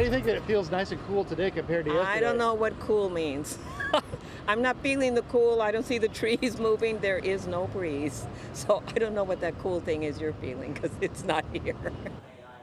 do you think that it feels nice and cool today compared to yesterday? I don't know what cool means. I'm not feeling the cool. I don't see the trees moving. There is no breeze. So I don't know what that cool thing is you're feeling because it's not here.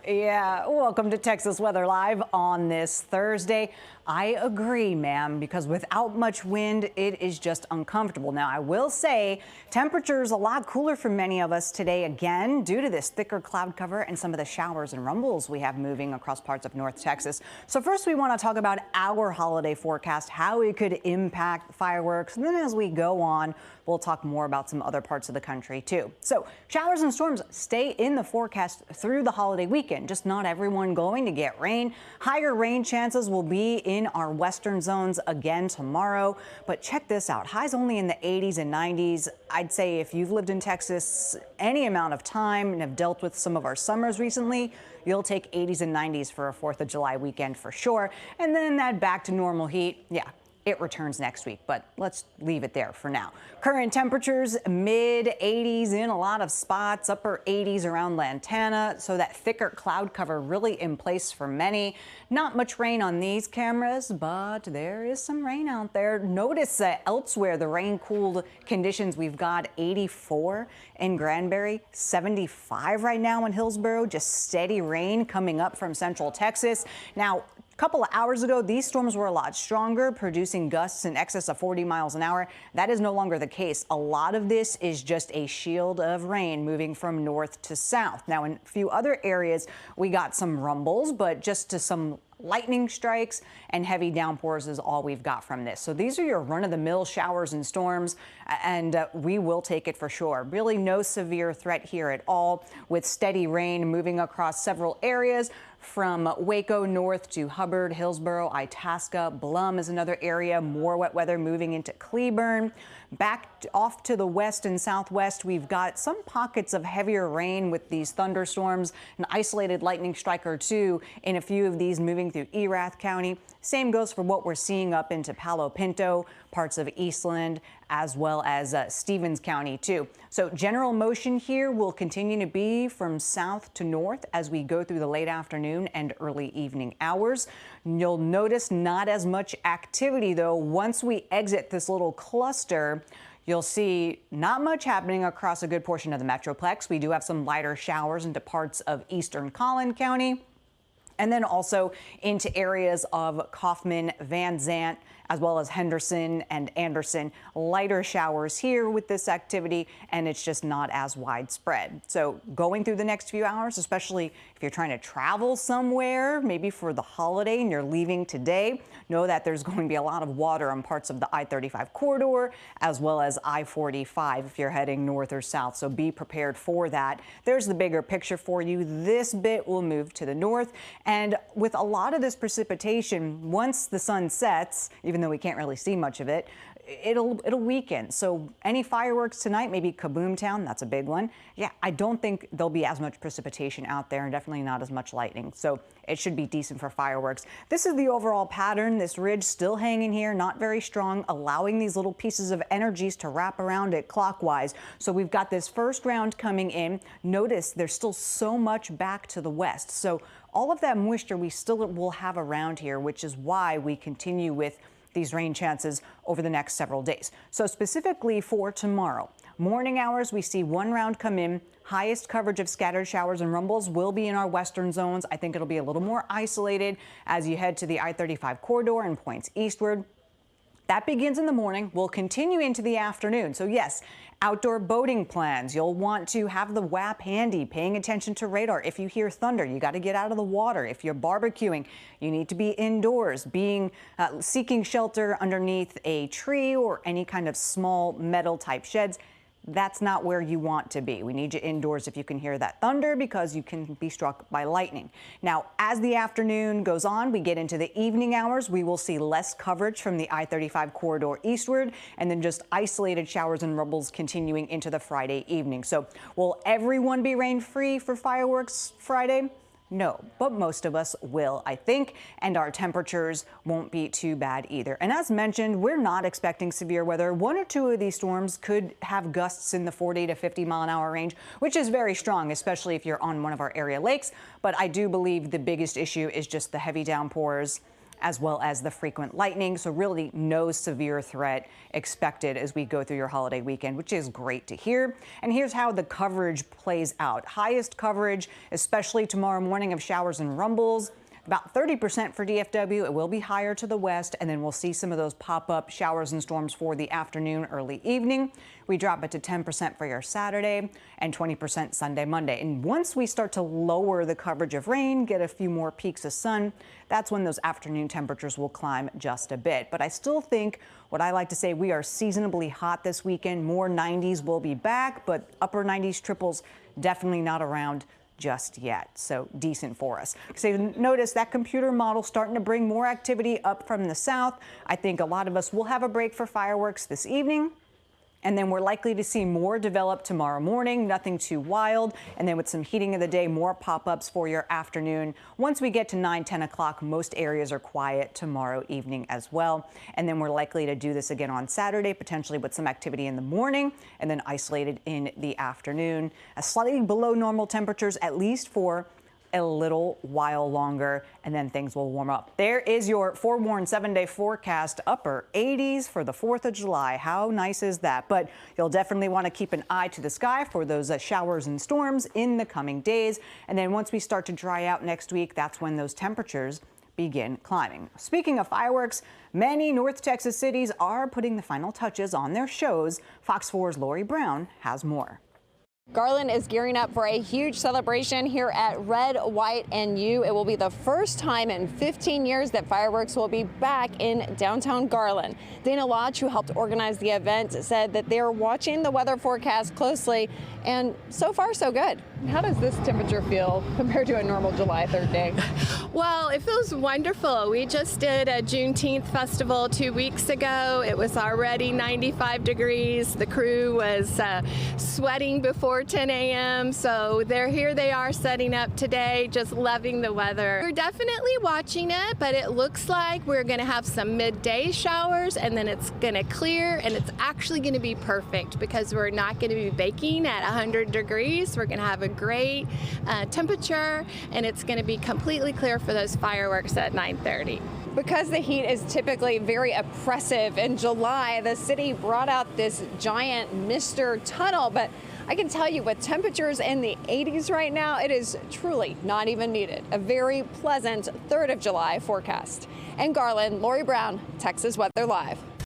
Yeah, welcome to Texas Weather Live on this Thursday. I agree, ma'am, because without much wind, it is just uncomfortable. Now, I will say temperatures a lot cooler for many of us today again due to this thicker cloud cover and some of the showers and rumbles we have moving across parts of North Texas. So first, we want to talk about our holiday forecast, how it could impact fireworks. And then as we go on, we'll talk more about some other parts of the country, too. So showers and storms stay in the forecast through the holiday weekend. Just not everyone going to get rain. Higher rain chances will be in our western zones again tomorrow. But check this out. Highs only in the 80s and 90s. I'd say if you've lived in Texas any amount of time and have dealt with some of our summers recently, you'll take 80s and 90s for a 4th of July weekend for sure. And then that back to normal heat. Yeah. It returns next week, but let's leave it there for now. Current temperatures mid 80s in a lot of spots, upper 80s around Lantana. So that thicker cloud cover really in place for many. Not much rain on these cameras, but there is some rain out there. Notice that elsewhere the rain cooled conditions. We've got 84 in Granbury, 75 right now in Hillsboro. Just steady rain coming up from central Texas. Now, couple of hours ago, these storms were a lot stronger, producing gusts in excess of 40 miles an hour. That is no longer the case. A lot of this is just a shield of rain moving from north to south. Now, in a few other areas, we got some rumbles, but just to some lightning strikes and heavy downpours is all we've got from this. So these are your run-of-the-mill showers and storms, and we will take it for sure. Really no severe threat here at all, with steady rain moving across several areas from Waco north to Hubbard, Hillsboro, Itasca. Blum is another area. More wet weather moving into Cleburne. Back off to the west and southwest, we've got some pockets of heavier rain with these thunderstorms, an isolated lightning strike or two in a few of these moving through Erath County. Same goes for what we're seeing up into Palo Pinto, parts of Eastland, as well as Stevens County, too. So general motion here will continue to be from south to north as we go through the late afternoon and early evening hours. You'll notice not as much activity, though, once we exit this little cluster. You'll see not much happening across a good portion of the Metroplex. We do have some lighter showers into parts of eastern Collin County, and then also into areas of Kaufman, Van Zant, as well as Henderson and Anderson. Lighter showers here with this activity, and it's just not as widespread. So going through the next few hours, especially if you're trying to travel somewhere, maybe for the holiday and you're leaving today, know that there's going to be a lot of water on parts of the I-35 corridor, as well as I-45 if you're heading north or south. So be prepared for that. There's the bigger picture for you. This bit will move to the north. And with a lot of this precipitation, once the sun sets, even though we can't really see much of it, it'll weaken. So any fireworks tonight, maybe Kaboom Town, that's a big one. Yeah, I don't think there'll be as much precipitation out there, and definitely not as much lightning. So it should be decent for fireworks. This is the overall pattern. This ridge still hanging here, not very strong, allowing these little pieces of energies to wrap around it clockwise. So we've got this first round coming in. Notice there's still so much back to the west. So all of that moisture we still will have around here, which is why we continue with these rain chances over the next several days. So specifically for tomorrow, morning hours, we see one round come in. Highest coverage of scattered showers and rumbles will be in our western zones. I think it'll be a little more isolated as you head to the I-35 corridor and points eastward. That begins in the morning, will continue into the afternoon. So yes, outdoor boating plans. You'll want to have the WAP handy, paying attention to radar. If you hear thunder, you got to get out of the water. If you're barbecuing, you need to be indoors, seeking shelter underneath a tree or any kind of small metal type sheds. That's not where you want to be. We need you indoors if you can hear that thunder, because you can be struck by lightning. Now, as the afternoon goes on, we get into the evening hours. We will see less coverage from the I-35 corridor eastward, and then just isolated showers and rumbles continuing into the Friday evening. So will everyone be rain-free for fireworks Friday? No, but most of us will, I think, and our temperatures won't be too bad either. And as mentioned, we're not expecting severe weather. One or two of these storms could have gusts in the 40 to 50 mile an hour range, which is very strong, especially if you're on one of our area lakes. But I do believe the biggest issue is just the heavy downpours as well as the frequent lightning. So really no severe threat expected as we go through your holiday weekend, which is great to hear. And here's how the coverage plays out. Highest coverage, especially tomorrow morning, of showers and rumbles. About 30% for DFW. It will be higher to the west, and then we'll see some of those pop-up showers and storms for the afternoon, early evening. We drop it to 10% for your Saturday and 20% Sunday, Monday. And once we start to lower the coverage of rain, get a few more peaks of sun, that's when those afternoon temperatures will climb just a bit. But I still think, what I like to say, we are seasonably hot this weekend. More 90s will be back, but upper 90s triples definitely not around just yet. So decent for us. So notice that computer model starting to bring more activity up from the south. I think a lot of us will have a break for fireworks this evening. And then we're likely to see more develop tomorrow morning, nothing too wild. And then with some heating of the day, more pop-ups for your afternoon. Once we get to 9, 10 o'clock, most areas are quiet tomorrow evening as well. And then we're likely to do this again on Saturday, potentially with some activity in the morning and then isolated in the afternoon. Slightly below normal temperatures, at least for a little while longer, and then things will warm up. There is your forewarned 7-day forecast. Upper 80s for the 4th of July. How nice is that? But you'll definitely want to keep an eye to the sky for those showers and storms in the coming days. And then once we start to dry out next week, that's when those temperatures begin climbing. Speaking of fireworks, many North Texas cities are putting the final touches on their shows. Fox 4's Lori Brown has more. Garland is gearing up for a huge celebration here at Red, White, and U. It will be the first time in 15 years that fireworks will be back in downtown Garland. Dana Lodge, who helped organize the event, said that they're watching the weather forecast closely, and so far so good. How does this temperature feel compared to a normal July 3rd day? Well, it feels wonderful. We just did a Juneteenth festival 2 weeks ago. It was already 95 degrees. The crew was sweating before 10 a.m. So here they are setting up today, just loving the weather. We're definitely watching it, but it looks like we're going to have some midday showers, and then it's going to clear, and it's actually going to be perfect because we're not going to be baking at 100 degrees. We're going to have a great temperature, and it's going to be completely clear for those fireworks at 9:30. Because the heat is typically very oppressive in July, the city brought out this giant Mr. Tunnel, but I can tell you with temperatures in the 80s right now, it is truly not even needed. A very pleasant 3rd of July forecast. In Garland, Lori Brown, Texas Weather Live.